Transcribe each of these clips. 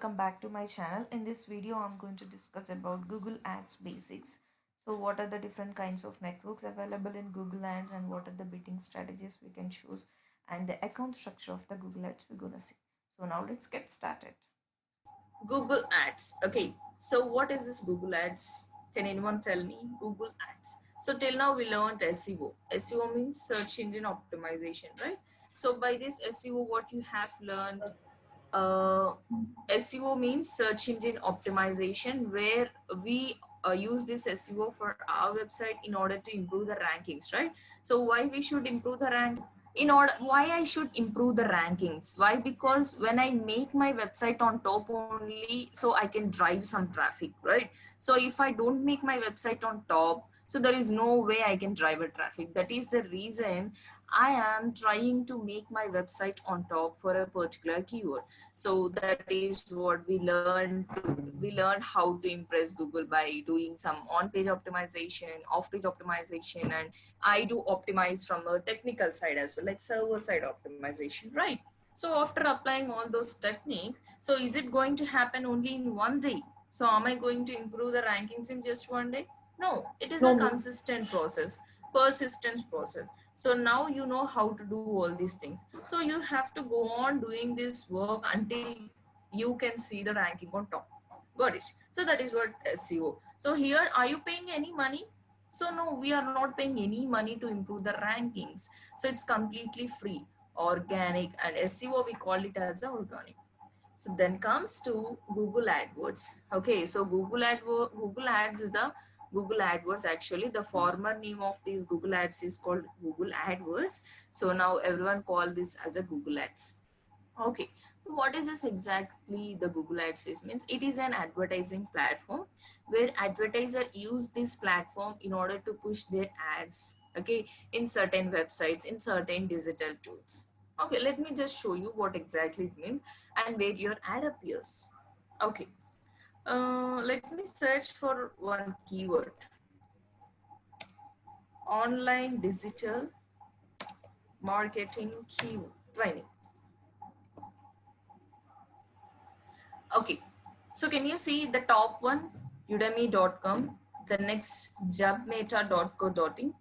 welcome back to my channel. In this video I'm going to discuss about Google Ads basics. So what are the different kinds of networks available in Google Ads and what are the bidding strategies we can choose and the account structure of the Google Ads we're gonna see. So now let's get started. Google Ads. Okay, so what is this Google Ads? Can anyone tell me? Google Ads. So till now we learned SEO. SEO means search engine optimization, right? So by this SEO, what you have learned, uh, SEO means search engine optimization, where we use this SEO for our website in order to improve the rankings, right? So why we should improve the rank? In order, why I should improve the rankings? Why? Because when I make my website on top only, so I can drive some traffic, right? So if I don't make my website on top, so there is no way I can drive a traffic. That is the reason I am trying to make my website on top for a particular keyword. So that is what we learned how to impress Google by doing some on-page optimization, off-page optimization, and I do optimize from a technical side as well, like server-side optimization, right? So after applying all those techniques, so is it going to happen only in one day? So am I going to improve the rankings in just one day? No, it is a consistent process, persistent process. So now you know how to do all these things. So you have to go on doing this work until you can see the ranking on top. Got it? So that is what SEO. So here, are you paying any money? So no, we are not paying any money to improve the rankings. So it's completely free, organic, and SEO we call it as a organic. So then comes to Google AdWords. Okay, so Google Ads is the Google AdWords. Actually, the former name of these Google Ads is called Google AdWords. So now everyone call this as a Google Ads. Okay, so what is this exactly? The Google Ads is means it is an advertising platform where advertisers use this platform in order to push their ads, okay, in certain websites, in certain digital tools. Okay, let me just show you what exactly it means and where your ad appears. Okay, let me search for one keyword: online digital marketing keyword training. Okay, so can you see the top one? Udemy.com, the next jobmeta.co.in,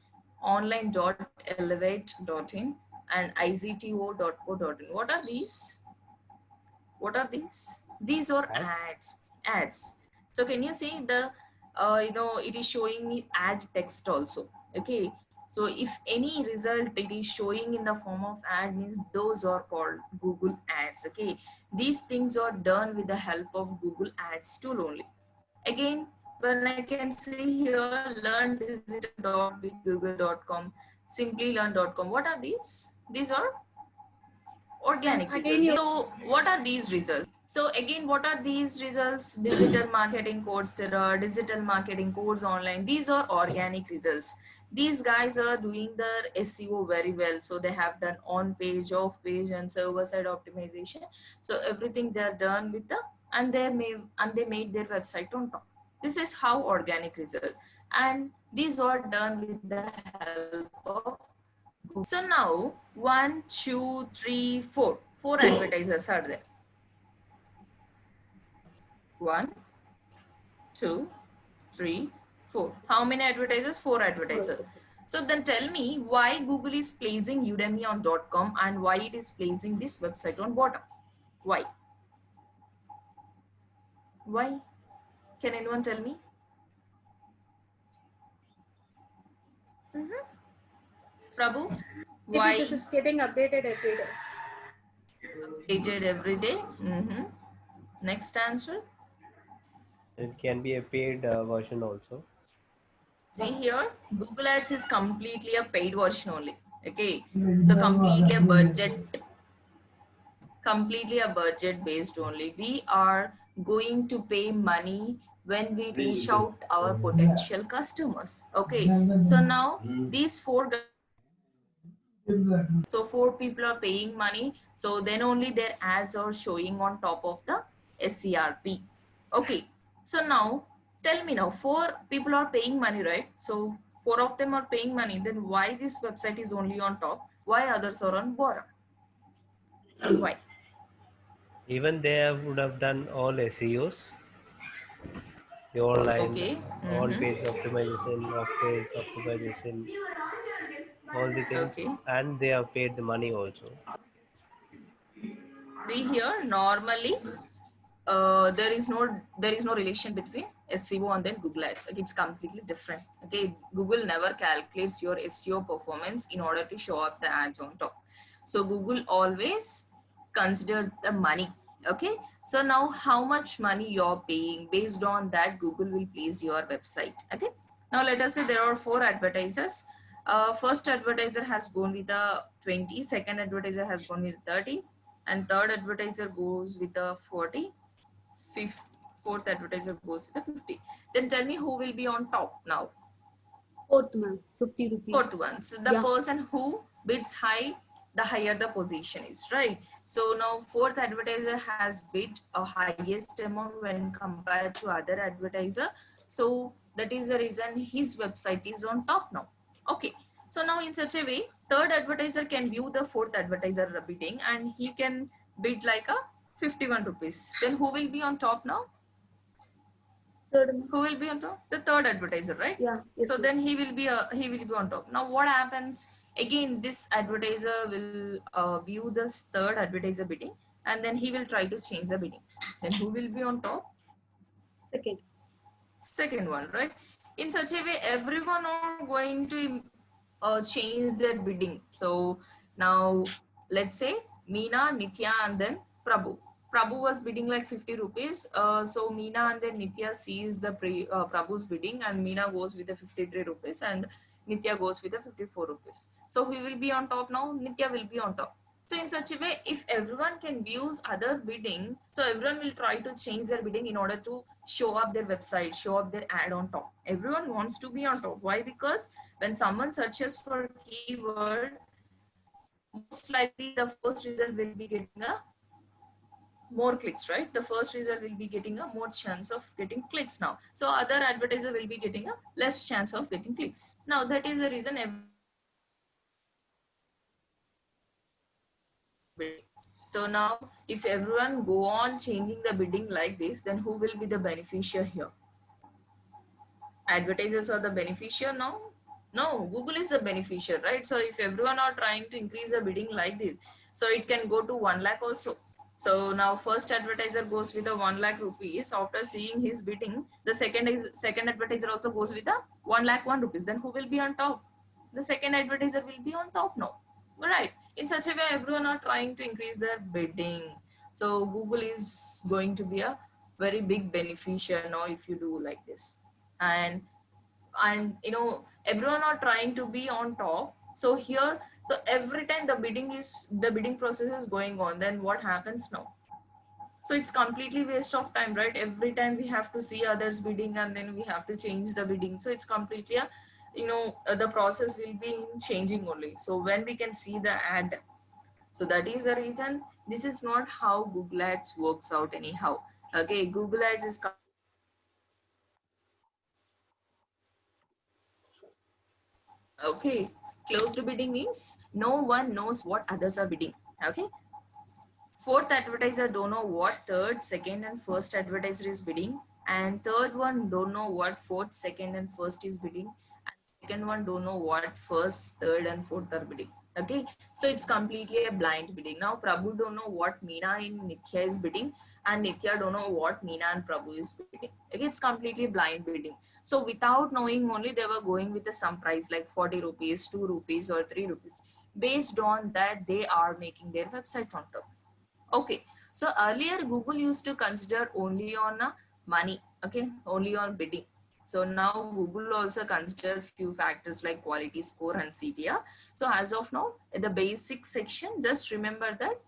online.elevate.in, and izto.co.in. What are these? What are these? These are Ads. ads. So can you see the it is showing me ad text also. Okay, so if any result it is showing in the form of ad, means those are called Google Ads. Okay, these things are done with the help of Google Ads tool only. Again, when I can see here, learndigital.bigoogle.com, simplylearn.com. What are these? These are And organic again, results. your So what are these results? So again, what are these results? Digital marketing course, digital marketing course online. These are organic results. These guys are doing their SEO very well. So they have done on page, off page, and server side optimization. So everything they are done with the and they made their website on top. This is how organic result, and these are done with the help of Google. So now 1, 2, 3, 4 advertisers are there. 1, 2, 3, 4. How many advertisers? 4 advertisers. So then tell me why Google is placing Udemy on .com and why it is placing this website on bottom. Why? Why? Can anyone tell me? Prabhu, maybe this why is getting updated every day. updated every day? Next answer. It can be a paid version also. See here, Google Ads is completely a paid version only. Okay, so completely a budget based only. We are going to pay money when we reach out our potential customers. Okay, so now these four guys are paying money. So 4 people are paying money. So then only their ads are showing on top of the SCRP. Okay, so now tell me now, 4 people are paying money, right? So 4 of them are paying money. Then why this website is only on top? Why others are on bottom? Why? Even they would have done all SEOs, the online Okay. on-page optimization, off-page optimization, all the things, Okay. and they have paid the money also. See here, normally there is no relation between SEO and then Google Ads. Okay, it's completely different. Okay, Google never calculates your SEO performance in order to show up the ads on top. So Google always considers the money. Okay, so now how much money you're paying, based on that Google will place your website. Okay, now let us say there are four advertisers. First advertiser has gone with a 20, second advertiser has gone with 30, and third advertiser goes with a 40, fifth fourth advertiser goes with a 50. Then tell me who will be on top now. Fourth, ma'am. 50 rupees. Fourth one, so the Yeah. person who bids high, the higher the position is, right? So now fourth advertiser has bid a highest amount when compared to other advertiser, so that is the reason his website is on top now. Okay, so now in such a way third advertiser can view the fourth advertiser bidding and he can bid like a 51 rupees. Then who will be on top now? Third, ma'am. Who will be on top? The third advertiser, right? Yeah. Yes, So ma'am. then he will be on top. Now what happens? Again, this advertiser will view this third advertiser bidding, and then he will try to change the bidding. Then who will be on top? Second. Second one, right? In such a way, everyone are going to change their bidding. So now let's say Meena, Nitya, and then Prabhu. Prabhu was bidding like 50 rupees. So Meena and then Nitya sees the Prabhu's bidding, and Meena goes with the 53 rupees, and Nitya goes with the 54 rupees. So who will be on top now? Nitya will be on top. So in such a way, if everyone can view other bidding, so everyone will try to change their bidding in order to show up their website, show up their ad on top. Everyone wants to be on top. Why? Because when someone searches for keyword, most likely the first result will be getting a more clicks, right? The first result will be getting a more chance of getting clicks now. So other advertiser will be getting a less chance of getting clicks. Now that is the reason everyone are trying to increase their bidding. So now if everyone go on changing the bidding like this, then who will be the beneficiary here? Advertisers are the beneficiary now? No, Google is the beneficiary, right? So if everyone are trying to increase the bidding like this, so it can go to 1 lakh also. So now first advertiser goes with a 1 lakh rupees. After seeing his bidding, the second advertiser also goes with a 1 lakh 1 rupees. Then who will be on top? The second advertiser will be on top now, right? In such a way, everyone are trying to increase their bidding. So Google is going to be a very big beneficiary now if you do like this. And everyone are trying to be on top. So here, so every time the bidding process is going on, then what happens now? So it's completely waste of time, right? Every time we have to see others bidding and then we have to change the bidding. So it's completely the process will be changing only. So when we can see the ad, so that is the reason. This is not how Google Ads works out anyhow. Okay, Google Ads is completely closed bidding. So closed bidding means okay, closed bidding means no one knows what others are bidding. Okay, fourth advertiser don't know what third, second, and first advertiser is bidding, and third one don't know what fourth, second, and first is bidding, and second one don't know what first, third, and fourth are bidding. Okay, so it's completely a blind bidding. Now Prabhu don't know what Meena and Nitya is bidding, and Nitya don't know what Meena and Prabhu is bidding. Okay, it's completely blind bidding. So without knowing only, they were going with the some price like 40 rupees, 2 rupees, or 3 rupees. Based on that, they are making their website on top. Okay, so earlier Google used to consider only on money, okay, only on bidding. So now Google also consider few factors like quality score and CTR. So as of now, in the basic section, just remember that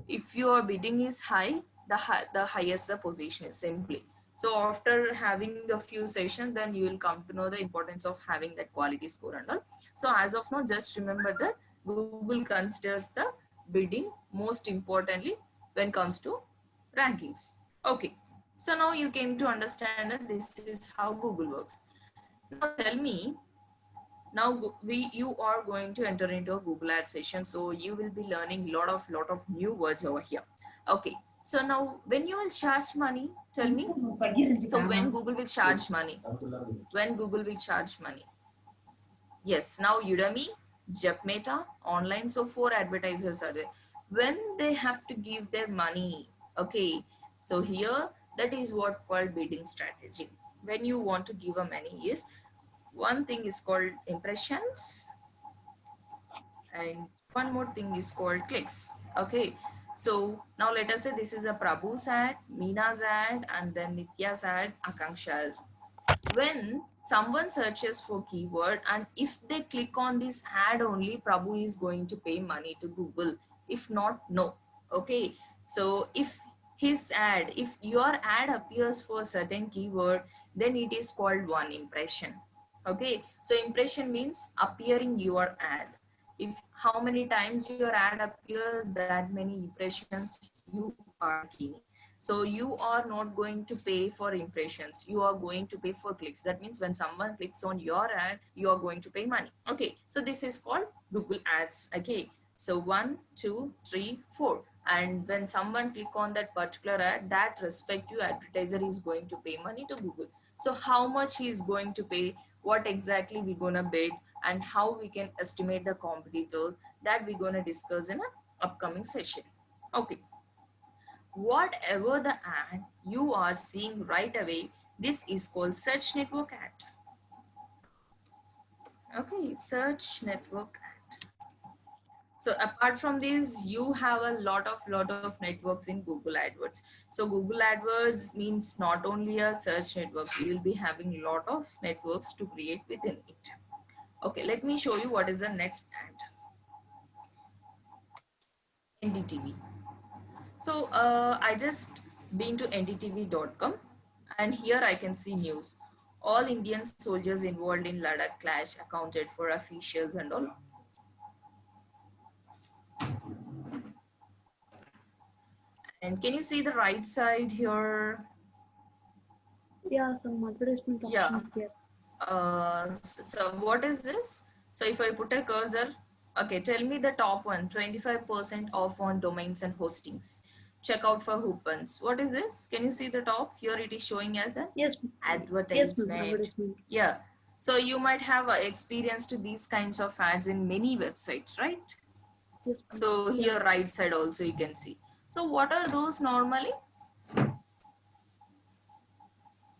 if your bidding is high, the highest the position is simply. So after having a few sessions, then you will come to know the importance of having that quality score and all. So as of now, just remember that Google considers the bidding most importantly when it comes to rankings. Okay, so now you came to understand that this is how Google works. Now tell me, now you are going to enter into a Google Ads session, so you will be learning lot of new words over here. Okay, So now when you will charge money, tell me. So when Google will charge money? When Google will charge money? Yes, now Udemy, JustMeta, online. So four advertisers are there. When they have to give their money, okay. So here that is what called bidding strategy. When you want to give a money, yes, one thing is called impressions, and one more thing is called clicks. Okay. So now let us say this is a Prabhu's ad, Meena's ad, and then Nitya's ad, Akanksha's. When someone searches for keyword and if they click on this ad only, Prabhu is going to pay money to Google. If not, no. Okay. So if your ad appears for a certain keyword, then it is called one impression. Okay. So impression means appearing your ad. If how many times your ad appears, that many impressions you are gaining. So you are not going to pay for impressions, you are going to pay for clicks. That means when someone clicks on your ad, you are going to pay money. Okay, so this is called Google Ads. Okay, so 1 2 3 4, and when someone click on that particular ad, that respective advertiser is going to pay money to Google. So how much he is going to pay, what exactly we gonna bid, and how we can estimate the competitors, that we're gonna discuss in a upcoming session. Okay, whatever the ad you are seeing right away, this is called search network ad. Okay, search network ad. So apart from this, you have a lot of networks in Google AdWords. So Google AdWords means not only a search network, you will be having a lot of networks to create within it. Okay, let me show you what is the next ad. NDTV. So I just been to ndtv.com, and here I can see news. All Indian soldiers involved in Ladakh clash accounted for, officials and all. And can you see the right side here? Yeah, some advertisement Yeah. options here. So what is this? So if I put a cursor, okay, tell me the top one, 25% off on domains and hostings. Check out for coupons. What is this? Can you see the top? Here it is showing as an Yes, yes, ma'am. advertisement. Advertisement. Yeah. So you might have experienced these kinds of ads in many websites, right? Yes, ma'am. So Yeah. here right side also you can see. So what are those normally?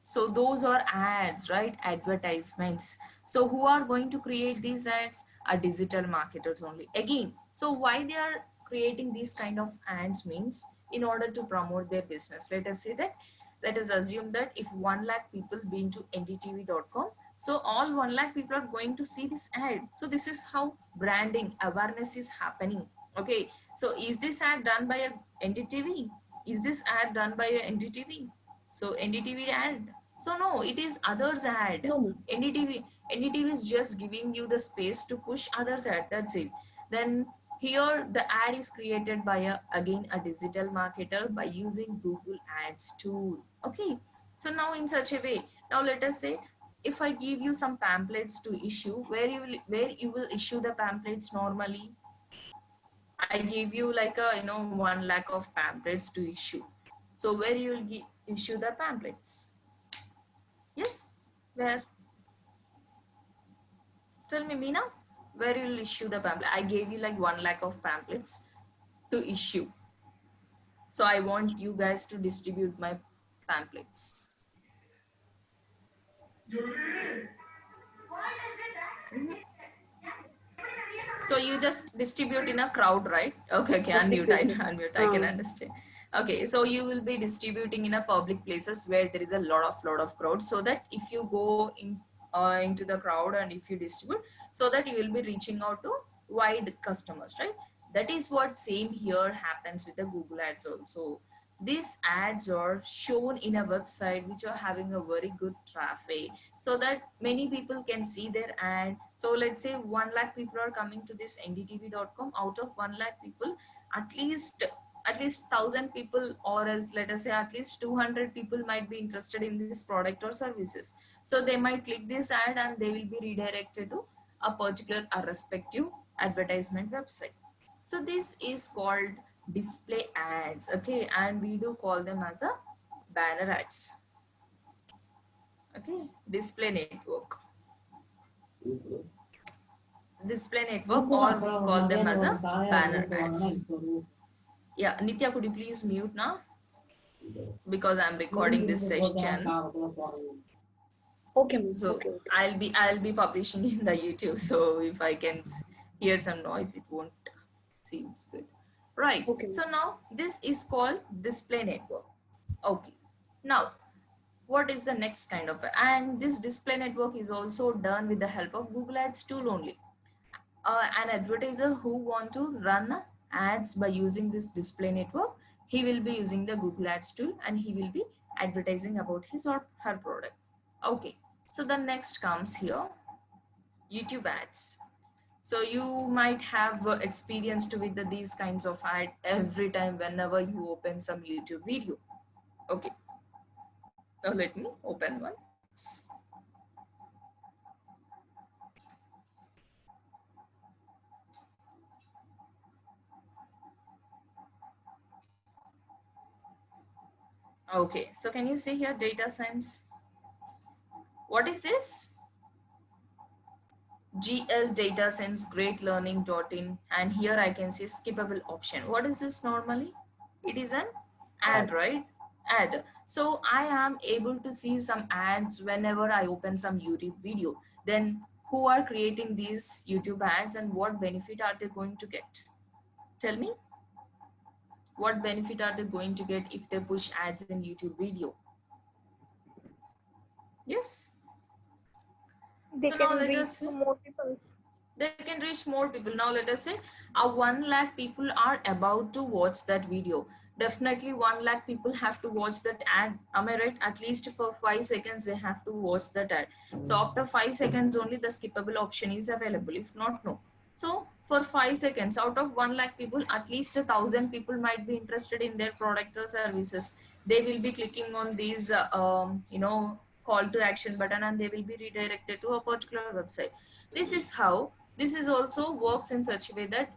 So those are ads, right? Advertisements. So who are going to create these ads? Are digital marketers only. Again, so why they are creating these kind of ads means in order to promote their business. Let us say that, let us assume that if 1 lakh people been to ndtv.com, so all 1 lakh people are going to see this ad. So this is how branding awareness is happening. Okay, so is this ad done by a NDTV? Is this ad done by a NDTV? So NDTV ad. So no, it is others ad. No, ma'am. NDTV is just giving you the space to push others ad. That's it. Then here the ad is created by again a digital marketer by using Google Ads tool. Okay. So now in such a way, now let us say if I give you some pamphlets to issue, where you will issue the pamphlets normally. I give you like a 1 lakh of pamphlets to issue. So where you will issue the pamphlets? Yes, where? Tell me, Meena, where you will issue the pamphlet? I gave you like 1 lakh of pamphlets to issue. So I want you guys to distribute my pamphlets. Mhm. So you just distribute in a crowd, right? Okay, okay, unmute, I unmute, I can understand. Okay, so you will be distributing in a public places where there is a lot of crowd, so that if you go in into the crowd and if you distribute, so that you will be reaching out to wide customers, right? That is what same here happens with the Google Ads also. These ads are shown in a website which are having a very good traffic, so that many people can see their ad. So let's say 1 lakh people are coming to this ndtv.com. Out of 1 lakh people, at least 1000 people, or else let us say at least 200 people might be interested in this product or services. So they might click this ad and they will be redirected to a particular, a respective advertisement website. So this is called display ads. Okay, and we do call them as a banner ads. Okay, display network, or we call them as a banner ads. Yeah, Nitya, could you please mute now? Because I'm recording this session, Okay, ma'am. so Okay, okay. I'll be publishing in the YouTube. So if I can hear some noise, it won't seems good, right? Okay, So ma'am. now this is called display network. Okay, now what is the next kind of, and this display network is also done with the help of Google Ads tool only. An advertiser who want to run ads by using this display network, he will be using the Google Ads tool and he will be advertising about his or her product. Okay, so the next comes here, YouTube ads. So you might have experienced with these kinds of ad every time whenever you open some YouTube video. Okay, now let me open once. Okay, so can you see here data science? What is this? GL data sense great learning.in, and here I can see skippable option. What is this normally? It is an ad, right? Ad. So I am able to see some ads whenever I open some YouTube video. Then who are creating these YouTube ads and what benefit are they going to get? Tell me, what benefit are they going to get if they push ads in YouTube video? Yes. They So now can let reach us to see. more people. They can reach more people. Now let us say 1 lakh people are about to watch that video. Definitely 1 lakh people have to watch that ad. Am I right? At least for 5 seconds they have to watch that ad. So after 5 seconds only the skippable option is available. If not, no. So for 5 seconds out of 1 lakh people, at least 1,000 people might be interested in their product or services. They will be clicking on these call to action button and they will be redirected to a particular website. This is how this is also works in such a way that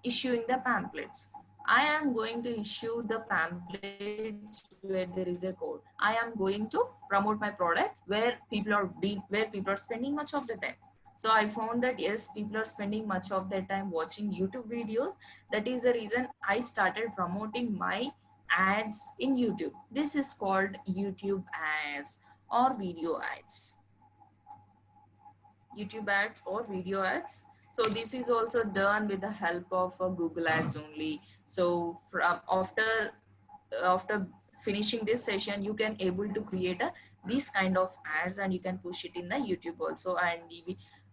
issuing the pamphlets. I am going to issue the pamphlets where there is a code. I am going to promote my product where people are spending much of the time. So I found that yes, people are spending much of their time watching YouTube videos. That is the reason I started promoting my ads in YouTube. This is called YouTube ads or video ads. YouTube ads or video ads. So this is also done with the help of Google Ads only. So from after finishing this session, you can able to create these kind of ads and you can push it in the YouTube also. And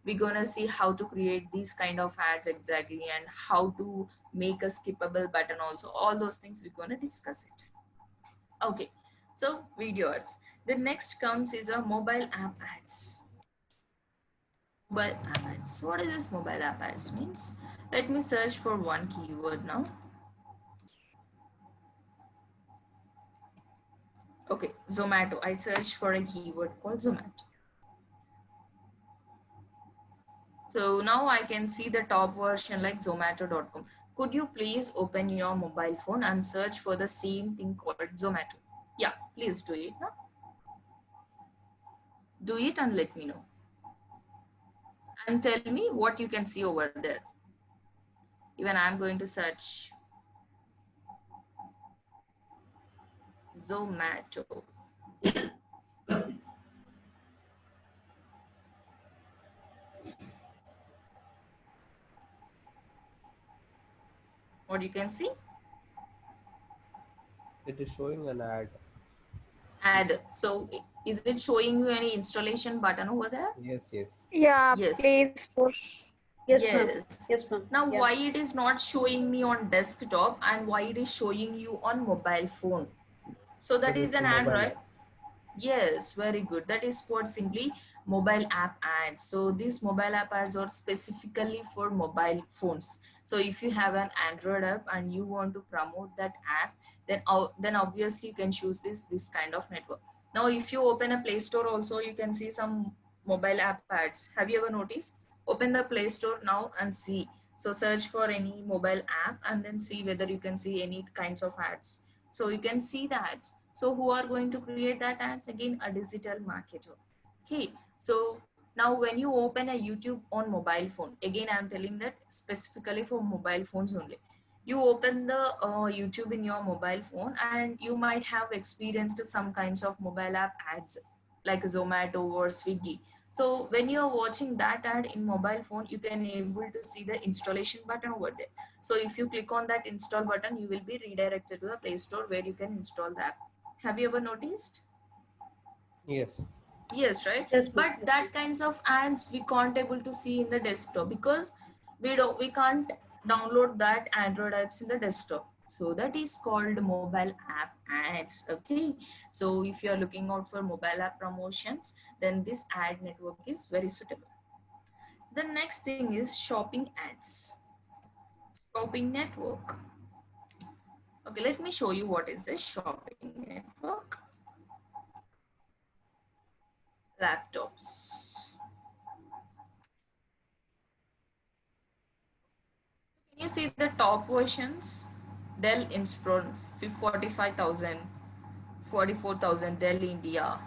we're gonna see how to create these kind of ads exactly and how to make a skippable button also. All those things we're gonna discuss it. Okay, so video ads. The next comes is a mobile app ads. Mobile app ads. What is this mobile app ads means? Let me search for one keyword now. Okay, Zomato. I searched for a keyword called Zomato. So now I can see the top version like zomato.com. Could you please open your mobile phone and search for the same thing called Zomato? Yeah, please do it now. Do it and let me know. And tell me what you can see over there. Even I'm going to search Zomato. What you can see? It is showing an ad. Ad. So is it showing you any installation button over there? Yes, yes. Yeah, Yes. please push. Yes, ma'am. Yes. Yes, ma'am. Now Yeah. why it is not showing me on desktop and why it is showing you on mobile phone? So that It is is an a ad, mobile right? app. Yes, very good. That is what simply mobile app ads. So these mobile app ads are specifically for mobile phones. So if you have an Android app and you want to promote that app, then obviously you can choose this kind of network. Now if you open a Play Store also, you can see some mobile app ads. Have you ever noticed? Open the Play Store now and see. So search for any mobile app and then see whether you can see any kinds of ads. So you can see the ads. So who are going to create that ads? Again, a digital marketer. Okay, so now when you open a YouTube on mobile phone, again I'm telling that specifically for mobile phones only. You open the YouTube in your mobile phone and you might have experienced some kinds of mobile app ads like Zomato or Swiggy. So when you are watching that ad in mobile phone, you can able to see the installation button over there. So if you click on that install button, you will be redirected to the Play Store where you can install the app. Have you ever noticed? Yes. Yes, right. Yes, ma'am. But that kinds of ads we can't able to see in the desktop because we can't download that Android apps in the desktop. So that is called mobile app ads. Okay. So if you are looking out for mobile app promotions, then this ad network is very suitable. The next thing is shopping ads. Shopping network. Okay, let me show you what is this shopping network. Laptops. Can you see the top versions? Dell Inspiron 45,000, 44,000, Dell India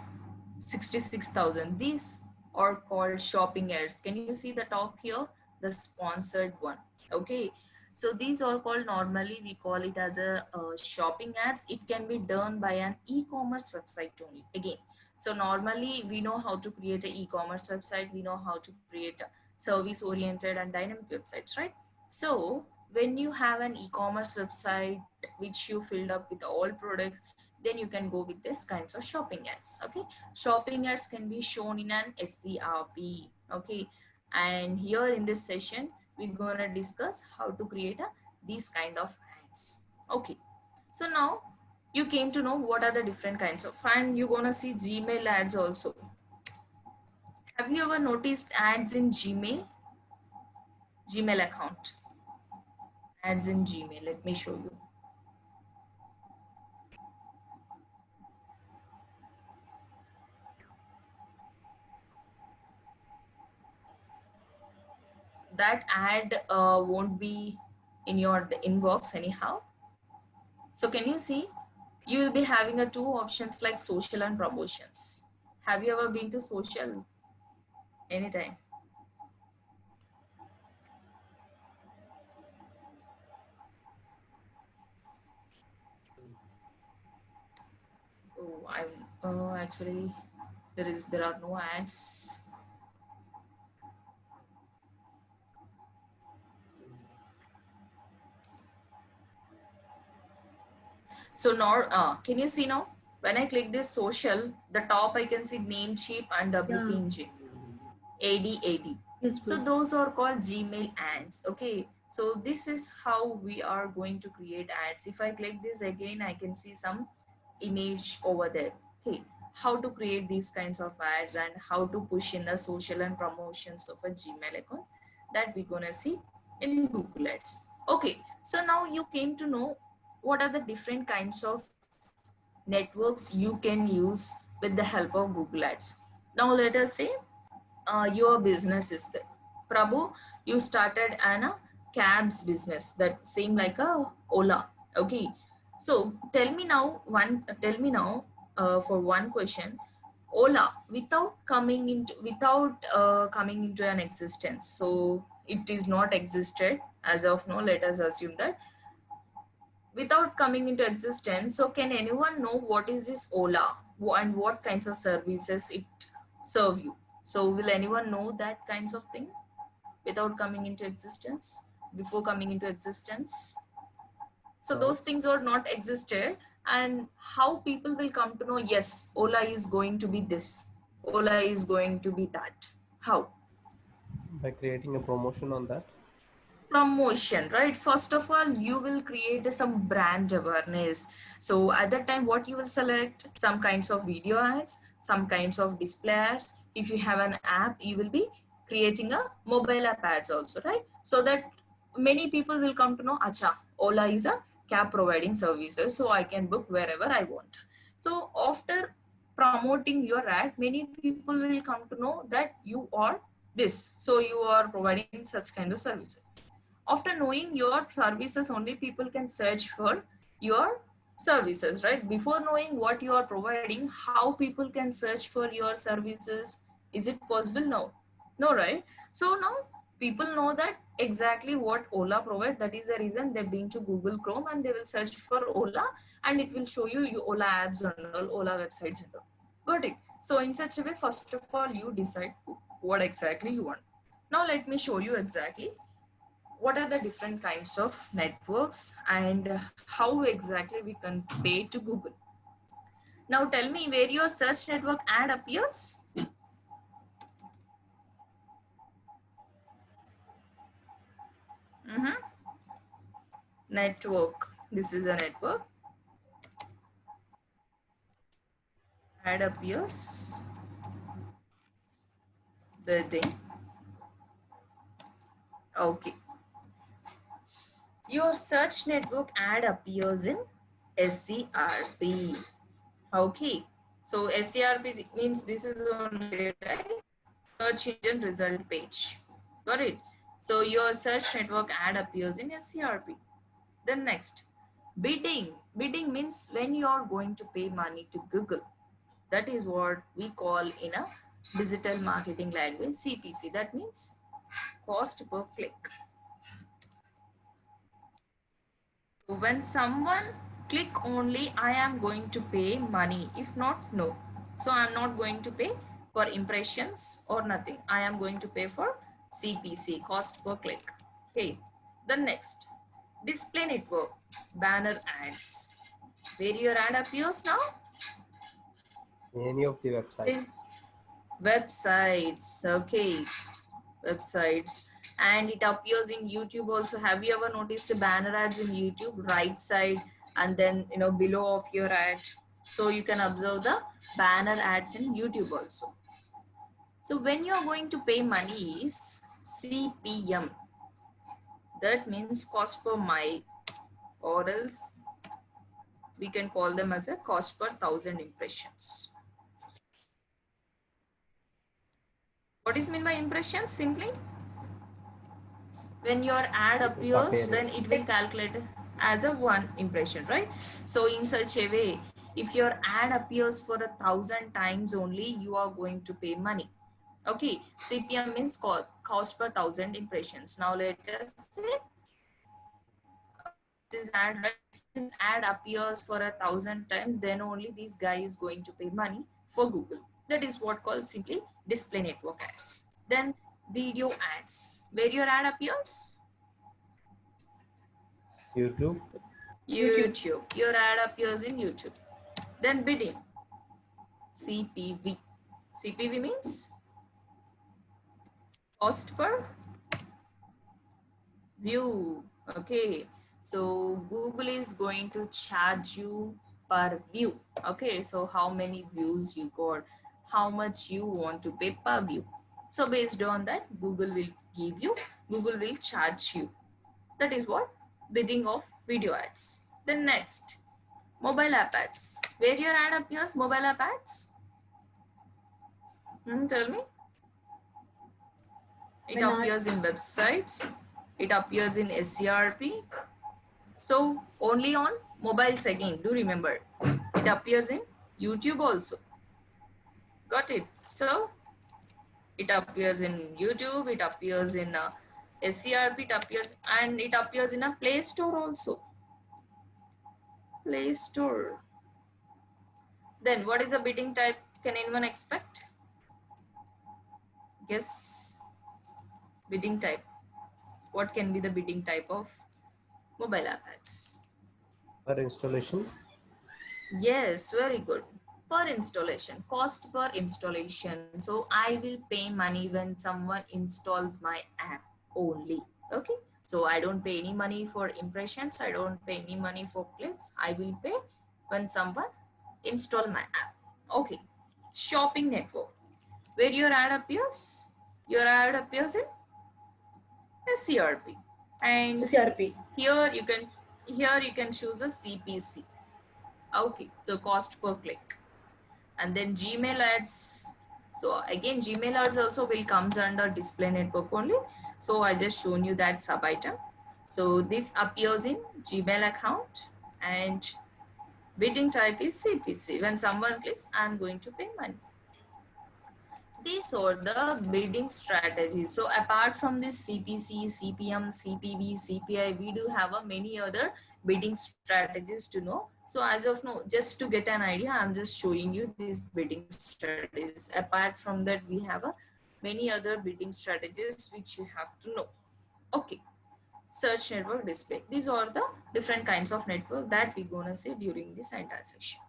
66,000. These are called shopping ads. Can you see the top here? The sponsored one. Okay. So these are called, normally we call it as a shopping ads. It can be done by an e-commerce website only. Again, so normally we know how to create an e-commerce website. We know how to create a service oriented and dynamic websites, right? So when you have an e-commerce website which you filled up with all products, then you can go with this kinds of shopping ads. Okay, shopping ads can be shown in an SCRP. Okay, and here in this session we're gonna discuss how to create these kind of ads. Okay, so now you came to know what are the different kinds of, and you're gonna see Gmail ads also. Have you ever noticed ads in Gmail account? Ads in Gmail, let me show you. That ad won't be in your inbox anyhow. So can you see, you will be having a two options like social and promotions. Have you ever been to social anytime? Oh, I'm actually there are no ads. So now, can you see now? When I click this social, the top I can see Namecheap and WP Yeah. Engine, AD. Yes, So ma'am. those are called Gmail ads. Okay. So this is how we are going to create ads. If I click this again, I can see some image over there. Okay. How to create these kinds of ads and how to push in the social and promotions of a Gmail account, that we're gonna see in Google Ads. Okay. So now you came to know what are the different kinds of networks you can use with the help of Google Ads. Now let us say your business is there. Prabhu, you started a cabs business that same like a Ola. Okay. So tell me now for one question, Ola without coming into an existence. So it is not existed as of now. Let us assume that without coming into existence. So can anyone know what is this Ola and what kinds of services it serve you? So will anyone know that kinds of thing without coming into existence, before coming into existence? So No. those things are not existed, and how people will come to know, yes, Ola is going to be this, Ola is going to be that. How? By creating a promotion on that. Promotion, right? First of all, you will create some brand awareness. So at that time, what you will select, some kinds of video ads, some kinds of display ads. If you have an app, you will be creating a mobile app ads also, right? So that many people will come to know, acha, Ola is a cab providing services, so I can book wherever I want. So after promoting your ad, many people will come to know that you are this, so you are providing such kind of services. After knowing your services, only people can search for your services, right? Before knowing what you are providing, how people can search for your services? Is it possible? No. No, right? So now people know that exactly what Ola provides. That is the reason they're being to Google Chrome and they will search for Ola, and it will show you Ola apps and all, Ola websites and all. Got it? So in such a way, first of all, you decide what exactly you want. Now let me show you exactly what are the different kinds of networks and how exactly we can pay to Google. Now tell me where your search network ad appears. Network. This is a network. Ad appears. Building. Okay. Your search network ad appears in SERP. Okay. So SERP means this is only right? Search engine result page. Got it? So your search network ad appears in SERP. Then next, bidding. Bidding means when you are going to pay money to Google. That is what we call in a digital marketing language CPC. That means cost per click. When someone click only, I am going to pay money. If not, no. So I am not going to pay for impressions or nothing. I am going to pay for CPC, cost per click. Okay. The next, display network, banner ads. Where your ad appears now? Any of the websites. Websites. Okay. Websites. And it appears in YouTube also. Have you ever noticed banner ads in YouTube, right side and then below of your ad? So you can observe the banner ads in YouTube also. So when you are going to pay money is CPM. That means cost per mile, or else we can call them as a cost per 1,000 impressions. What is mean by impressions? Simply when your ad appears, then it will calculate as a one impression, right? So in such a way, if your ad appears for 1,000 times only, you are going to pay money. Okay, CPM means cost per 1,000 impressions. Now let us say this is ad, right? If this ad appears for 1,000 times, then only this guy is going to pay money for Google. That is what called simply display network ads. Then video ads, where your ad appears? YouTube. YouTube. Your ad appears in YouTube. Then bidding, CPV. CPV means cost per view. Okay, so Google is going to charge you per view. Okay, so how many views you got, how much you want to pay per view. So based on that, Google will charge you. That is what bidding of video ads. Then next, mobile app ads. Where your ad appears? Mobile app ads? Tell me. It appears in websites. It appears in SERP. So only on mobiles again. Do remember. It appears in YouTube also. Got it? So it appears in YouTube. It appears in SERP. It appears in a Play Store also. Play Store. Then what is the bidding type? Can anyone expect? Guess. Bidding type. What can be the bidding type of mobile app ads? Per installation. Yes, very good. Per installation, cost per installation. So I will pay money when someone installs my app only. Okay. So I don't pay any money for impressions. I don't pay any money for clicks. I will pay when someone install my app. Okay. Shopping network. Where your ad appears? Your ad appears in SERP. And here you can choose a CPC. Okay, so cost per click. And then Gmail ads. So again, Gmail ads also will comes under display network only. So I just shown you that sub item. So this appears in Gmail account, and bidding type is CPC. When someone clicks, I'm going to pay money. These are the bidding strategies. So apart from this CPC, CPM, CPV, CPI, we do have a many other bidding strategies to know. So as of now, just to get an idea, I'm just showing you these bidding strategies. Apart from that, we have a many other bidding strategies which you have to know. Okay. Search network display. These are the different kinds of network that we're gonna see during this entire session.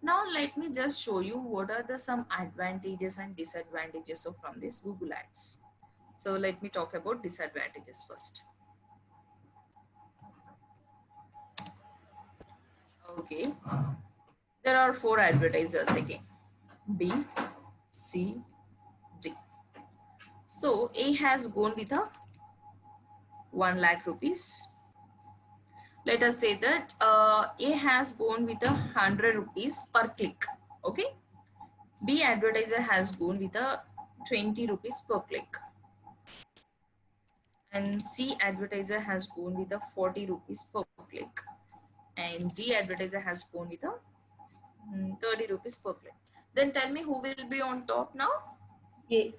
Now let me just show you what are the some advantages and disadvantages of from this Google Ads. So let me talk about disadvantages first. Okay, there are 4 advertisers again, B, C, D. So A has gone with a 1 lakh rupees. Let us say that A has gone with 100 rupees per click. Okay, B advertiser has gone with 20 rupees per click, and C advertiser has gone with 40 rupees per click, and D advertiser has gone with 30 rupees per click. Then tell me who will be on top now? A.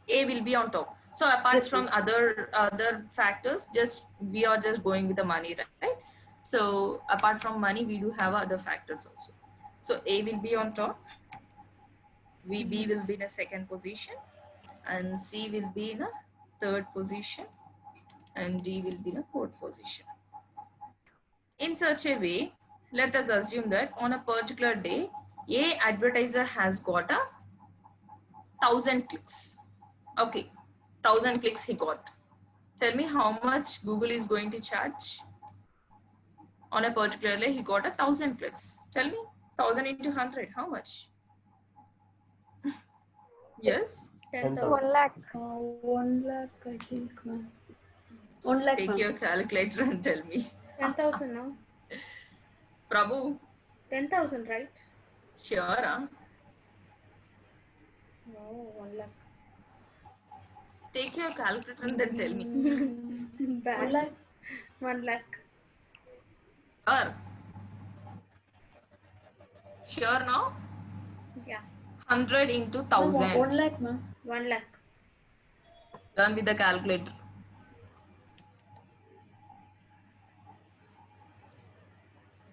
A will be on top. So apart Yes, from ma'am. other factors, just we are just going with the money, right? So apart from money, we do have other factors also. So A will be on top, B will be in a second position, and C will be in a third position, and D will be in a fourth position. In such a way, let us assume that on a particular day, A advertiser has got 1,000 clicks. Okay, 1,000 clicks he got. Tell me how much Google is going to charge. On a particular day, he got 1,000 clicks. Tell me, 1,000 into 100, how much? Yes? 10,000. 1 lakh. 1 lakh, I think, ma'am. 1 lakh, Take ma'am. your calculator and tell me. 10,000 now. Prabhu, 10,000, right? sure, huh? No, 1 lakh. Take your calculator and then tell me. 1 Bad. lakh. 1 lakh. Sure. Sure now? Yeah. 100 into Ma'am, 1 1,000. lakh, ma'am. 1 lakh. Done with the calculator.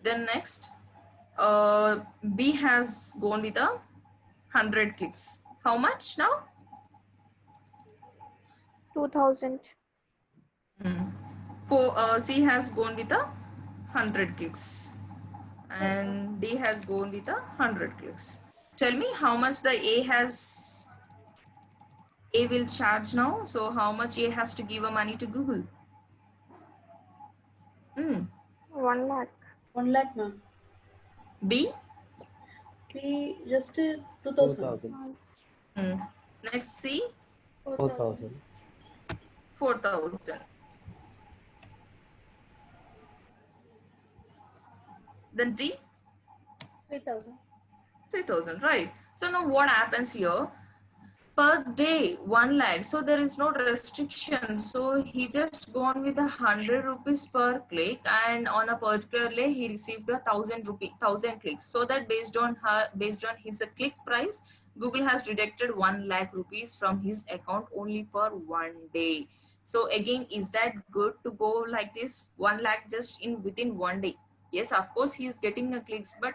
Then next, B has gone with 100 clicks. How much now? 2000. C has gone with 100 clicks, and D has gone with 100 clicks. Tell me how much the A will charge now. So how much A has to give a money to Google? 1 lakh. 1 lakh, ma'am. B? B just 2,000. 2,000. Next C? 4,000. 4,000. Then D? 3,000. 3,000, right? So now what happens here? Per day 1 lakh, so there is no restriction, so he just gone with 100 rupees per click, and on a particular day he received 1,000 clicks, so that based on his click price, Google has deducted 1 lakh rupees from his account only per 1 day. So again, is that good to go like this? 1 lakh just in within 1 day? Yes, of course he is getting a clicks, but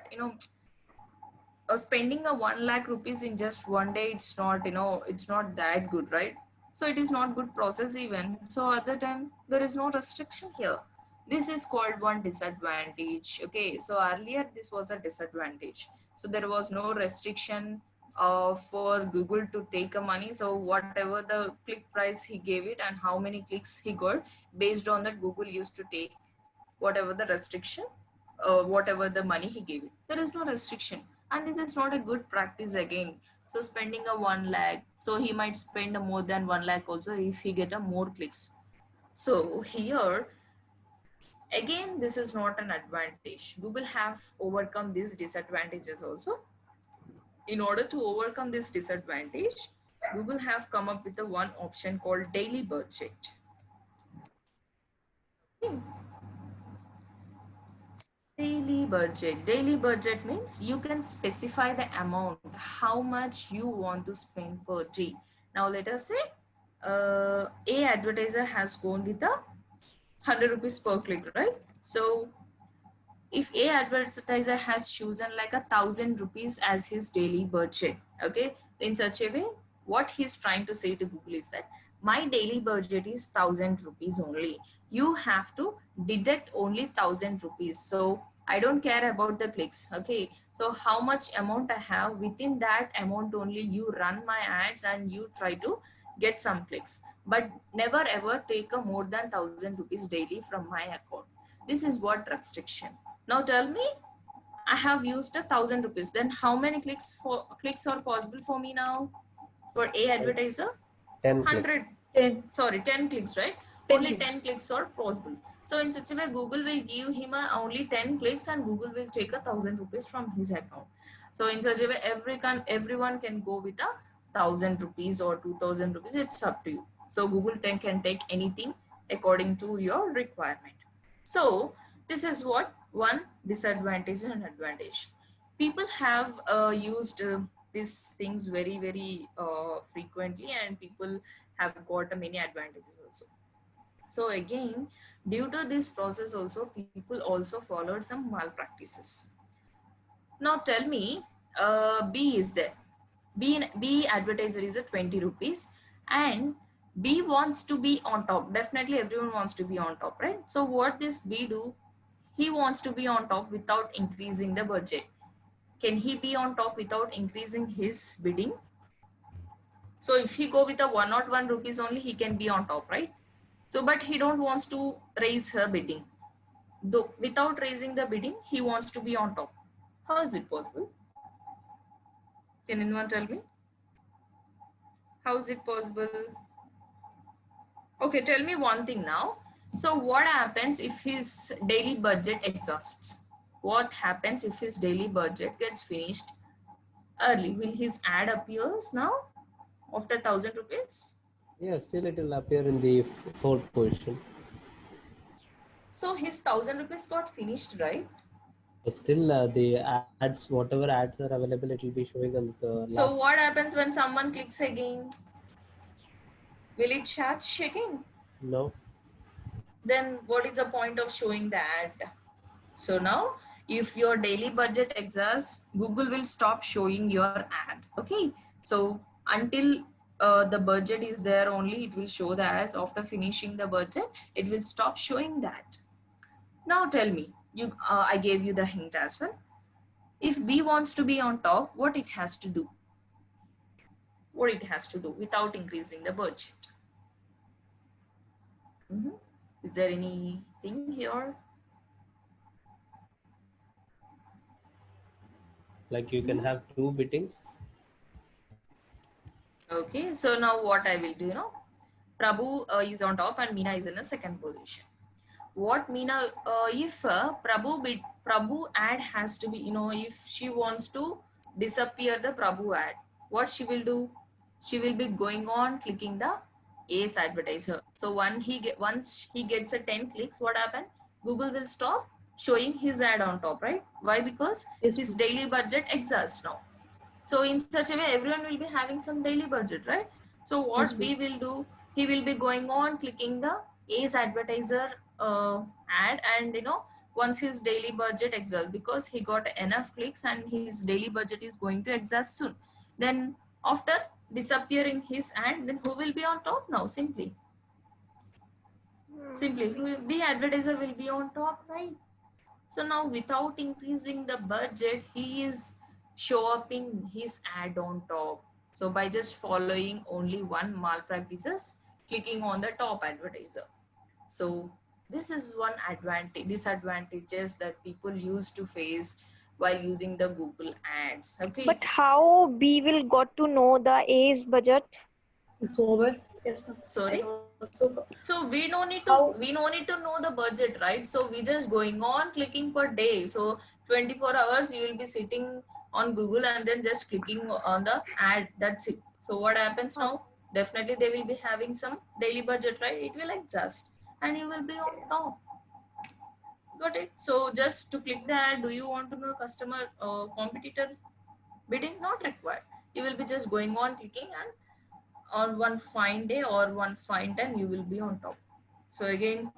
spending a 1 lakh rupees in just 1 day, it's not, it's not that good, right? So it is not good process even. So at the time, there is no restriction here. This is called one disadvantage. Okay, so earlier this was a disadvantage. So there was no restriction for Google to take a money. So whatever the click price he gave it and how many clicks he got, based on that Google used to take whatever the restriction, whatever the money he gave it. There is no restriction, and this is not a good practice again. So spending a 1 lakh, so he might spend a more than 1 lakh also if he get a more clicks. So here again, this is not an advantage. Google have overcome these disadvantages also. In order to overcome this disadvantage, Google have come up with the one option called daily budget. budget. Daily budget means you can specify the amount, how much you want to spend per day. Now let us say a advertiser has gone with the 100 rupees per click, right? So if a advertiser has chosen like 1,000 rupees as his daily budget, okay, in such a way, what he's trying to say to Google is that my daily budget is 1,000 rupees only. You have to deduct only 1,000 rupees. So I don't care about the clicks, okay? So how much amount I have, within that amount only you run my ads and you try to get some clicks, but never ever take a more than 1,000 rupees daily from my account. This is what restriction. Now tell me, I have used 1,000 rupees. Then how many clicks are possible for me now? For a advertiser, 10 clicks. 100. 10. Sorry, 10 clicks, right? 10 Only clicks. 10 clicks are possible. So in such a way, Google will give him only 10 clicks, and Google will take 1,000 rupees from his account. So in such a way, everyone can go with 1,000 rupees or 2,000 rupees. It's up to you. So Google can take anything according to your requirement. So this is what one disadvantage and advantage. People have used these things very frequently, and people have got many advantages also. So again, due to this process also, people also followed some malpractices. Now tell me, B is there. B advertiser is 20 rupees, and B wants to be on top. Definitely everyone wants to be on top, right? So what this B do? He wants to be on top without increasing the budget. Can he be on top without increasing his bidding? So if he go with a 101 rupees only, he can be on top, right? So, but he don't wants to raise her bidding. Though without raising the bidding, he wants to be on top. How is it possible? Can anyone tell me? How is it possible? Okay, tell me one thing now. So what happens if his daily budget exhausts? What happens if his daily budget gets finished early? Will his ad appears now after 1,000 rupees? Yeah, still it will appear in the fourth position. So his 1,000 rupees got finished, right? But still, the ads, whatever ads are available, it will be showing on the So last. what happens when someone clicks again? Will it charge again? No. Then what is the point of showing the ad? So now, if your daily budget exhausts, Google will stop showing your ad. Okay. So until the budget is there only, it will show the ads. After finishing the budget, it will stop showing that. Now tell me, I gave you the hint as well. If B wants to be on top, what it has to do? What it has to do without increasing the budget? Is there anything here? Like you can have two biddings. Okay, so now what I will do, Prabhu is on top and Meena is in the second position. What Meena, if Prabhu ad has to be, if she wants to disappear the Prabhu ad, what she will do? She will be going on clicking the Ace advertiser. So once he gets a 10 clicks, what happened? Google will stop showing his ad on top, right? Why? Because Yes, his daily budget exhausts now. So in such a way, everyone will be having some daily budget, right? So what Yes, B will do, he will be going on clicking the Ace advertiser ad, and once his daily budget exhausts, because he got enough clicks and his daily budget is going to exhaust soon. Then after disappearing his ad, then who will be on top now? Simply B advertiser will be on top, right? So now without increasing the budget, he is showing his ad on top. So by just following only one malpractices, clicking on the top advertiser. So this is one disadvantages that people used to face while using the Google ads. Okay. But how B will got to know the A's budget? it's over. Yes, ma'am. Sorry? So, So we no need to know the budget, right? So we just going on clicking per day. So 24 hours you will be sitting on Google and then just clicking on the ad. That's it. So what happens now? Definitely they will be having some daily budget, right? It will exhaust and you will be on top. Got it? So just to click the ad, do you want to know customer competitor bidding? Not required. You will be just going on clicking, and on one fine day or one fine time you will be on top. So again,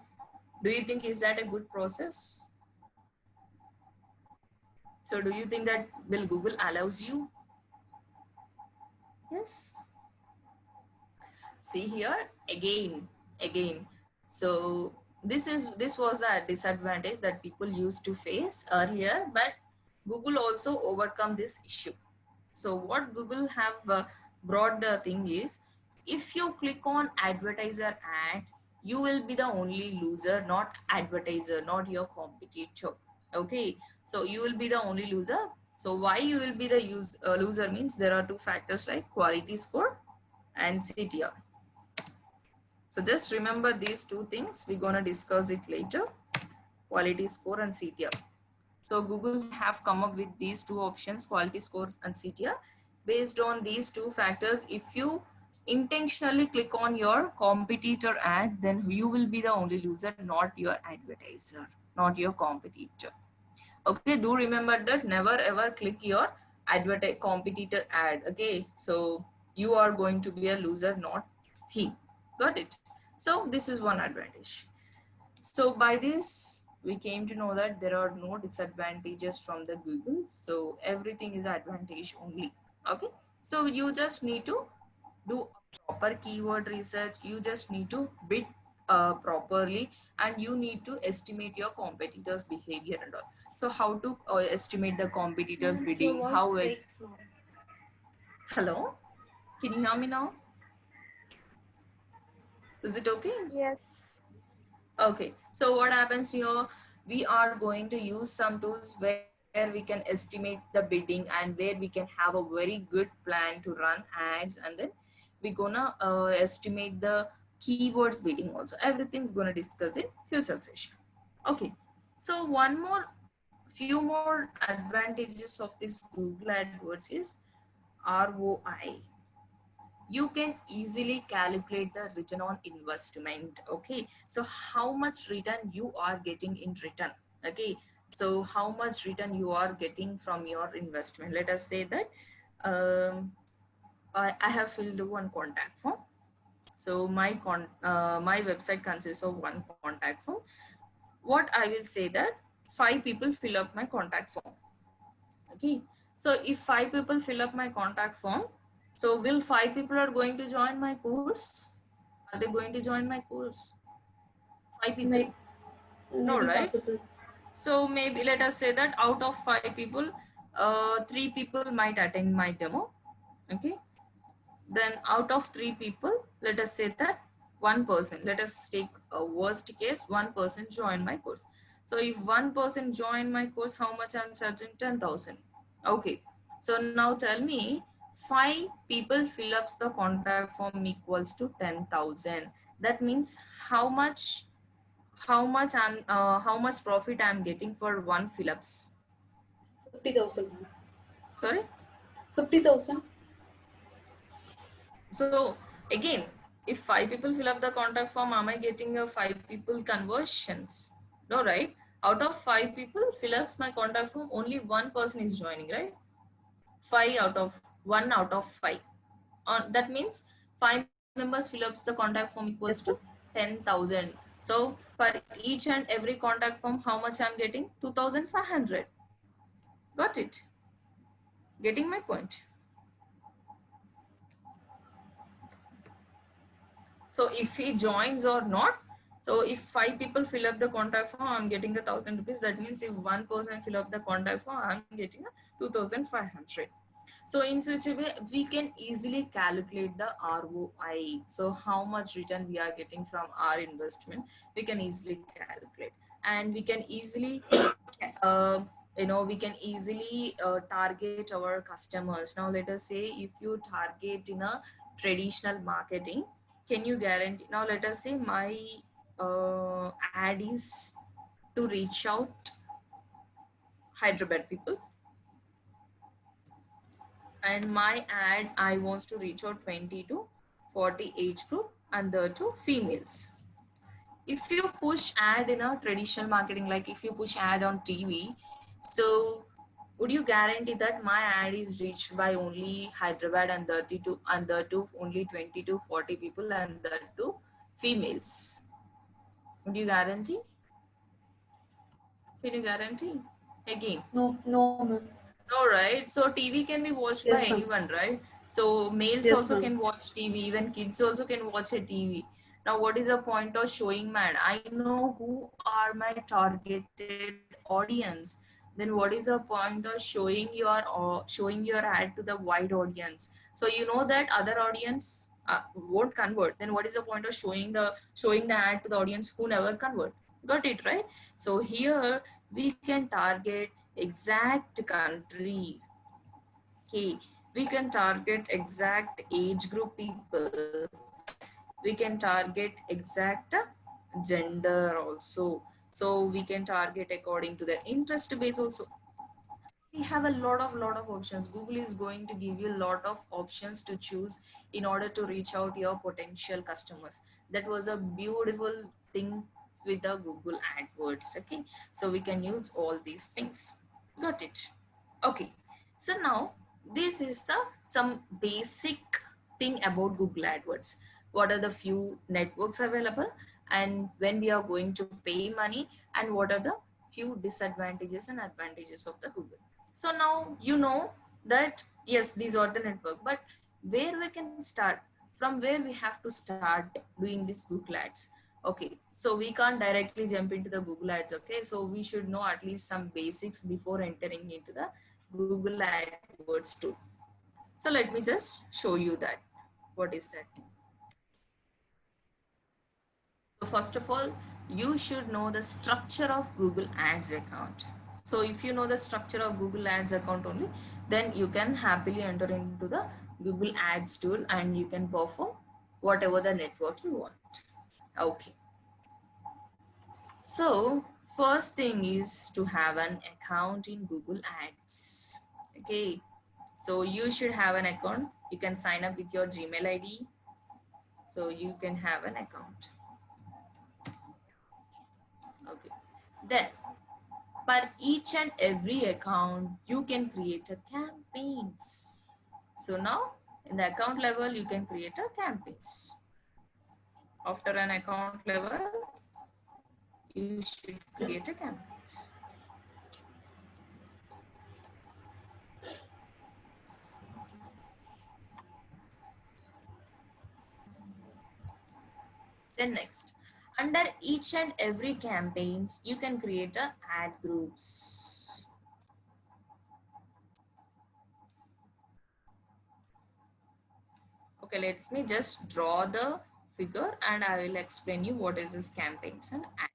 do you think is that a good process? So do you think that will Google allows you? Yes. See here again. So this was the disadvantage that people used to face earlier, but Google also overcome this issue. So what Google have brought the thing is, if you click on advertiser ad, you will be the only loser, not advertiser, not your competitor. Okay, so you will be the only loser. So why you will be the loser means there are two factors like quality score and CTR. So just remember these two things. We're gonna discuss it later. Quality score and CTR. So Google have come up with these two options, quality scores and CTR. Based on these two factors, if you intentionally click on your competitor ad, then you will be the only loser, not your advertiser, not your competitor. Okay, do remember that never ever click your competitor ad. Okay, so you are going to be a loser, not he. Got it? So this is one advantage. So by this, we came to know that there are no disadvantages from the Google. So everything is advantage only. Okay. So you just need to do a proper keyword research. You just need to bid properly, and you need to estimate your competitors' behavior and all. So how to estimate the competitors' bidding? Your voice How breaks it's now. hello? Can you hear me now? Is it okay? Yes. Okay, so what happens here? We are going to use some tools where we can estimate the bidding and where we can have a very good plan to run ads, and then we're gonna estimate the keywords bidding also. Everything we're gonna discuss in future session. Okay, so few more advantages of this Google AdWords is ROI. You can easily calculate the return on investment. Okay, so how much return you are getting in return. Okay, so how much return you are getting from your investment. Let us say that I have filled one contact form. So my website consists of one contact form. What I will say that 5 people fill up my contact form. Okay, so if 5 people fill up my contact form, so will 5 people are going to join my course? Are they going to join my course? 5 people? May, No, maybe right? possible. So maybe let us say that out of 5 people, 3 people might attend my demo. Okay, then out of 3 people, let us say that one person, let us take a worst case, one person join my course. So if one person join my course, how much I'm charging? 10,000. Okay, so now tell me, 5 people fill ups the contact form equals to 10,000. That means how much how much profit I'm getting for one fill ups? 50,000. Sorry. 50,000. So again, if 5 people fill up the contact form, am I getting a 5 people conversions? No, right? Out of 5 people fill ups my contact form, only one person is joining, right? 1 out of 5. That means 5 members fill ups the contact form equals Yes, to ma'am. 10,000. So for each and every contact form, how much I'm getting? 2,500. Got it? Getting my point? So if he joins or not, so if 5 people fill up the contact form, I'm getting 1,000 rupees. That means if one person fill up the contact form, I'm getting 2,500. So in such a way, we can easily calculate the ROI. So how much return we are getting from our investment, we can easily calculate, and we can easily, uh, we can easily target our customers. Now let us say if you target in a traditional marketing, can you guarantee? Now let us say my ad is to reach out Hyderabad people, and my ad I wants to reach out 20 to 40 age group, and the two females. if you push ad in a traditional marketing, like if you push ad on TV, so would you guarantee that my ad is reached by only Hyderabad and 32 and the two only 20 to 40 people and the two females? Would you guarantee? Can you guarantee? Again, No, no, ma'am. no, right? So TV can be watched by Yes, ma'am. anyone, right? So males Yes, also ma'am. can watch TV, even kids also can watch a TV. Now, what is the point of showing my ad? I know who are my targeted audience. Then what is the point of showing your ad to the wide audience? So you know that other audience won't convert. Then what is the point of showing the ad to the audience who never convert? Got it, right? So here we can target exact country. Okay, we can target exact age group people, we can target exact gender also, so we can target according to their interest base also. We have a lot of options. Google is going to give you a lot of options to choose in order to reach out your potential customers. That was a beautiful thing with the Google AdWords. Okay, so we can use all these things. Got it? Okay, so now this is the some basic thing about Google AdWords. What are the few networks available, and when we are going to pay money, and what are the few disadvantages and advantages of the Google. So now you know that yes, these are the network, but where we can start, from where we have to start doing this Google ads. Okay, so we can't directly jump into the Google ads. Okay, so we should know at least some basics before entering into the Google AdWords tool. So let me just show you that. What is that? So first of all, you should know the structure of Google Ads account. So if you know the structure of Google Ads account only, then you can happily enter into the Google Ads tool and you can perform whatever the network you want. Okay. So first thing is to have an account in Google Ads. Okay. So you should have an account. You can sign up with your Gmail ID. So you can have an account. Okay. Then for each and every account, you can create a campaigns. So now in the account level, you can create a campaigns. After an account level, you should create a campaigns. Then next, under each and every campaigns, you can create a ad groups. Okay, let me just draw the figure and I will explain you what is this campaigns and ad.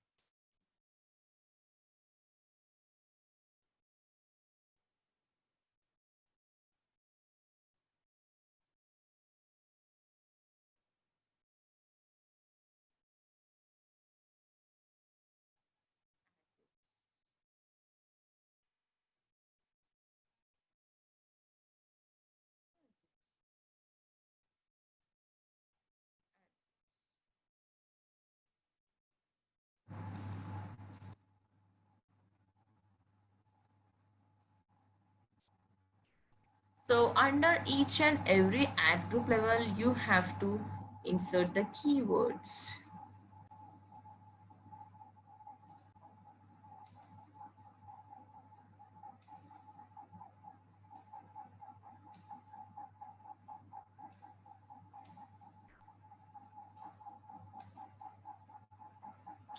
So under each and every ad group level, you have to insert the keywords.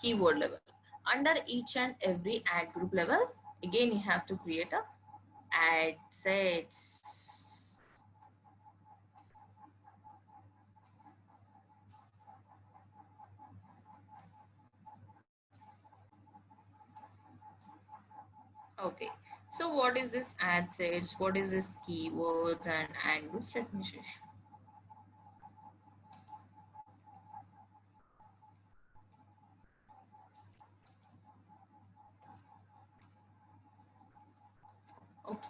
Keyword level. Under each and every ad group level, again you have to create a ad sets. Okay. So what is this ad sets? What is this keywords and ad groups? Let me show you. Okay.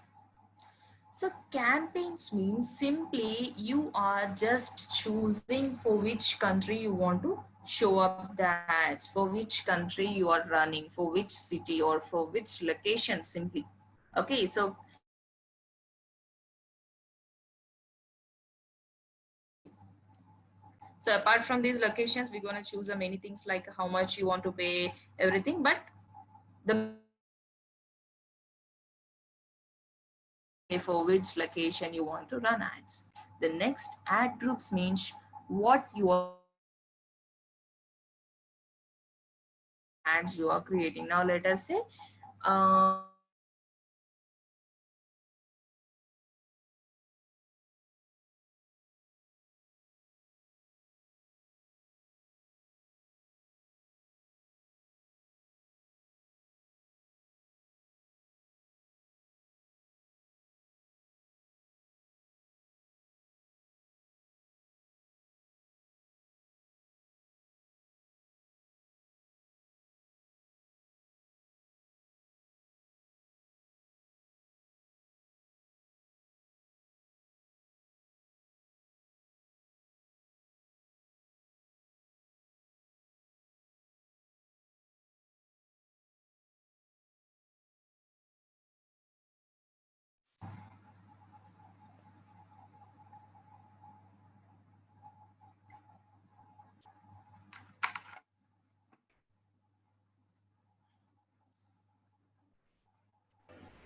So campaigns means simply you are just choosing for which country you want to show up the ads, for which country you are running, for which city or for which location simply. Okay, so so apart from these locations, we're going to choose many things like how much you want to pay, everything. But the for which location you want to run ads. The next ad groups means what you are ads you are creating. Now let us say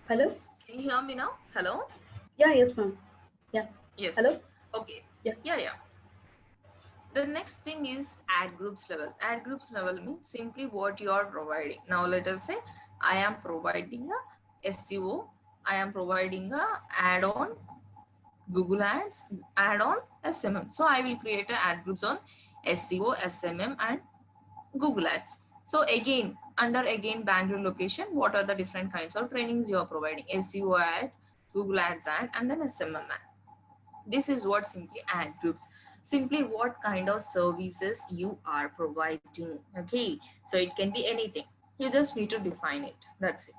Hello? can you hear me now? Hello? Yeah, yes, ma'am. Yeah. Yes. Hello? Okay. Yeah. Yeah. The next thing is ad groups level. Ad groups level means simply what you are providing. Now let us say I am providing a SEO, I am providing a ad on Google Ads, ad on SMM. So I will create a ad groups on SEO, SMM and Google Ads. So again, under again Bangalore location, what are the different kinds of trainings you are providing? SEO ad, Google Ads ad, and then SMM ad. This is what simply ad groups. Simply what kind of services you are providing. Okay, so it can be anything. You just need to define it. That's it.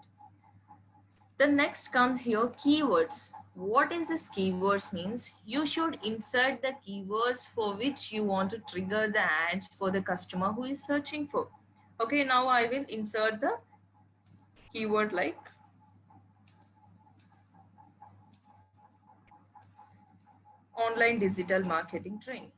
The next comes here keywords. What is this keywords means? You should insert the keywords for which you want to trigger the ads for the customer who is searching for. Okay, now I will insert the keyword like online digital marketing training.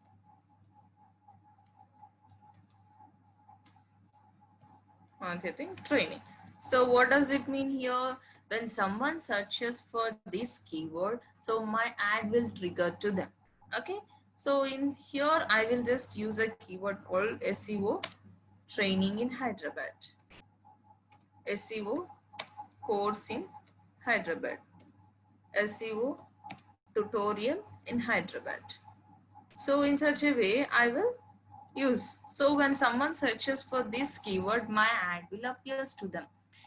Marketing training. So what does it mean here? When someone searches for this keyword, so my ad will trigger to them. Okay, so in here I will just use a keyword called SEO training in Hyderabad, SEO course in Hyderabad, SEO tutorial in Hyderabad. So in such a way I will use. So when someone searches for this keyword, my ad will appear to them.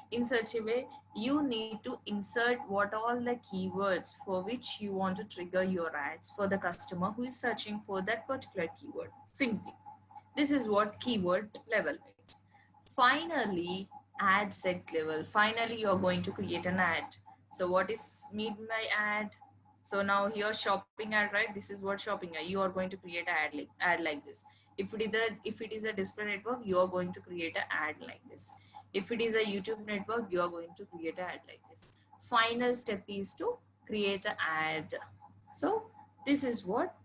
In such a way, you need to insert what all the keywords for which you want to trigger your ads for the customer who is searching for that particular keyword. Simply. This is what keyword level means. Finally, ad set level. Finally, you're going to create an ad. So what is mean by ad? So now here shopping ad, right? This is what shopping ad. You are going to create an ad like this. If it is a display network, you are going to create an ad like this. If it is a YouTube network, you are going to create an ad like this. Final step is to create an ad. So this is what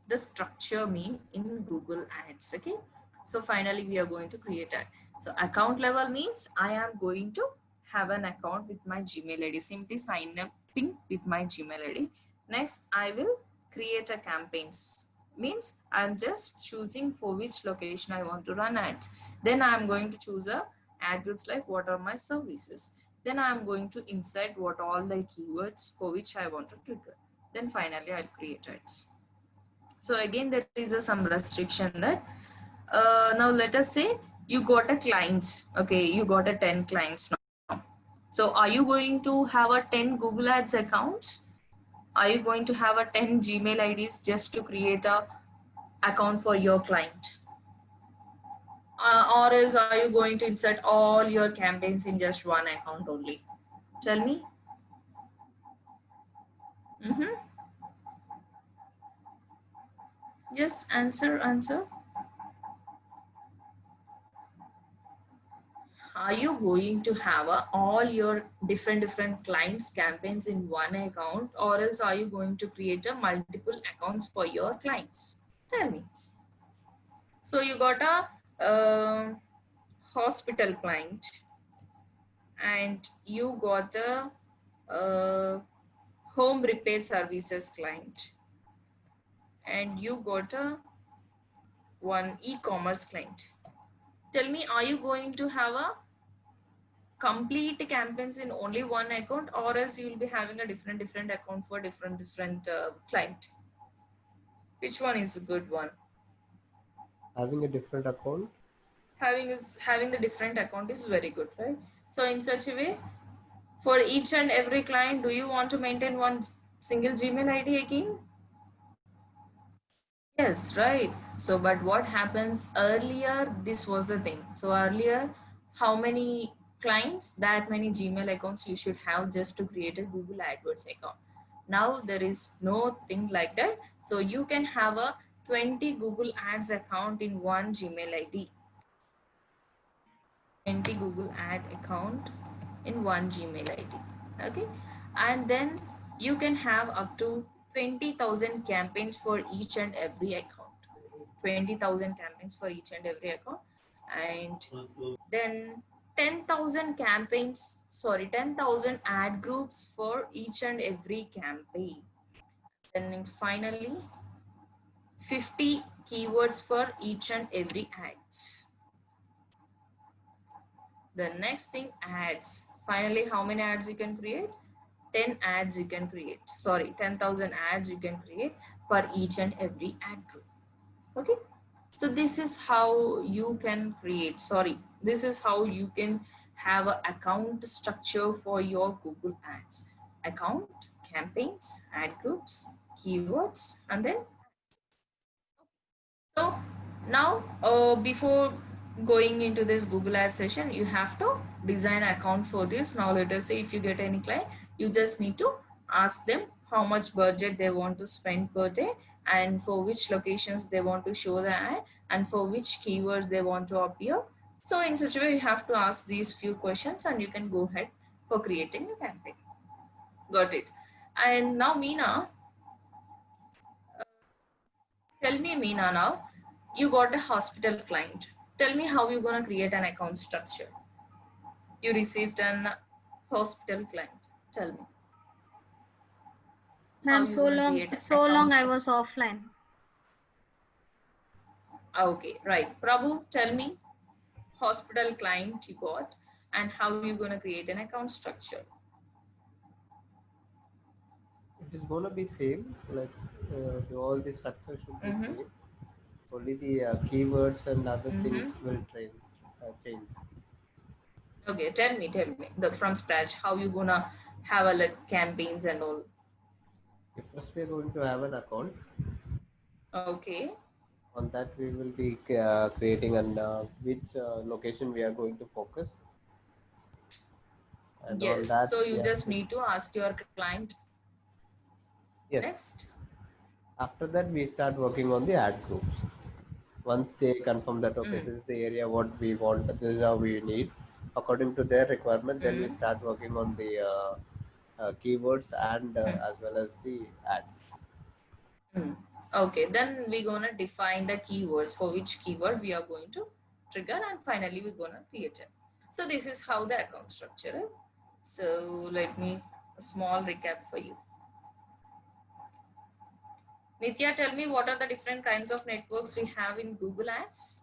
the structure mean in Google Ads. Okay, so finally we are going to create ad. So account level means I am going to have an account with my Gmail ID. Simply sign up with my Gmail ID. Next I will create a campaigns, means I'm just choosing for which location I want to run ads. Then I'm going to choose a ad groups like what are my services. Then I'm going to insert what all the keywords for which I want to trigger. Then finally I'll create ads. So again there is some restriction that now let us say you got a clients. Okay, you got a 10 clients now. So are you going to have a 10 Google Ads accounts? Are you going to have a 10 Gmail IDs just to create a account for your client? Or else are you going to insert all your campaigns in just one account only? Tell me. Mm-hmm. Yes, answer. Are you going to have all your different clients campaigns in one account, or else are you going to create a multiple accounts for your clients? Tell me. So you got a hospital client, and you got a home repair services client, and you got a one e-commerce client. Tell me, are you going to have a complete campaigns in only one account, or else you'll be having a different account for different client? Which one is a good one? Having a different account. Having the different account is very good, right? So in such a way, for each and every client, do you want to maintain one single Gmail ID again? Yes, right. So, but what happens earlier, this was the thing. So, earlier, how many clients, that many Gmail accounts you should have just to create a Google AdWords account. Now, there is no thing like that. So, you can have a 20 Google Ads account in one Gmail ID. 20 Google Ad account in one Gmail ID. Okay. And then you can have up to 20,000 campaigns for each and every account. 20,000 campaigns for each and every account, and then 10,000 campaigns, sorry, 10,000 ad groups for each and every campaign. Then finally 50 keywords for each and every ads. The next thing, ads. Finally, how many ads you can create? 10 ads you can create, sorry, 10,000 ads you can create for each and every ad group. Okay. So this is how you can create, sorry, this is how you can have an account structure for your Google Ads. Account, campaigns, ad groups, keywords, and then. So now before going into this Google Ads session, you have to design an account for this. Now let us say if you get any client, you just need to ask them how much budget they want to spend per day, and for which locations they want to show the ad, and for which keywords they want to appear. So in such a way, you have to ask these few questions and you can go ahead for creating a campaign. Got it. And now Meena, tell me, Meena, now you got a hospital client. Tell me how you're gonna create an account structure. You received an hospital client. Tell me how Ma'am, you gonna create an account I structure. was offline. Okay, right. Prabhu, tell me hospital client you got and how you gonna create an account structure. It is gonna be same. Like all the structure should be Mm-hmm. same. Only the keywords and other things Mm-hmm. will change. Okay, tell me the from scratch how you gonna have a like campaigns and all. Okay, first we are going to have an account. Okay. On that we will be creating an which location we are going to focus, and on Yes. that So we you have just to. need to ask your client. Yes. Next. After that we start working on the ad groups. Once they confirm that okay, Mm. this is the area what we want, this is how we need, according to their requirement, then we Mm. start working on the keywords and Mm. as well as the ads. Mm. Okay, then we're gonna define the keywords for which keyword we are going to trigger, and finally we're gonna create it. So this is how the account structure is. So let me a small recap for you. Nitya, tell me what are the different kinds of networks we have in Google Ads?